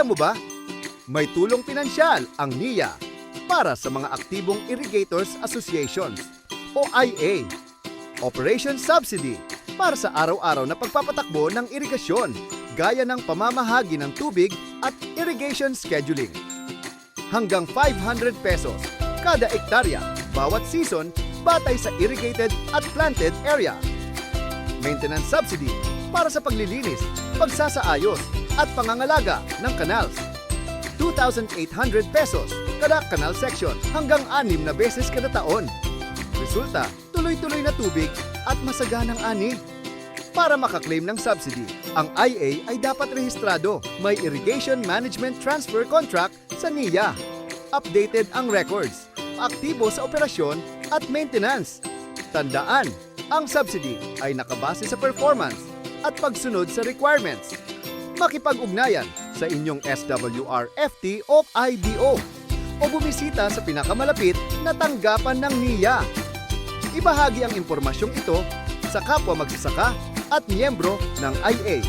Alam mo ba, may tulong pinansyal ang NIA para sa mga aktibong Irrigators Associations o IA. Operation Subsidy para sa araw-araw na pagpapatakbo ng irigasyon gaya ng pamamahagi ng tubig at irrigation scheduling. Hanggang 500 pesos kada ektarya bawat season batay sa irrigated at planted area. Maintenance subsidy para sa paglilinis, pagsasaayos at pangangalaga ng canals. 2,800 pesos kada canal section hanggang 6 na beses kada taon. Resulta, tuloy-tuloy na tubig at masaganang ani. Para makaklaim ng subsidy, ang IA ay dapat rehistrado, may Irrigation Management Transfer Contract sa NIA. Updated ang records, aktibo sa operasyon at maintenance. Tandaan, ang subsidy ay nakabase sa performance at pagsunod sa requirements. Makipag-ugnayan sa inyong SWR, FT o IDO o bumisita sa pinakamalapit na tanggapan ng NIA. Ibahagi ang impormasyong ito sa kapwa magsasaka at miyembro ng IA.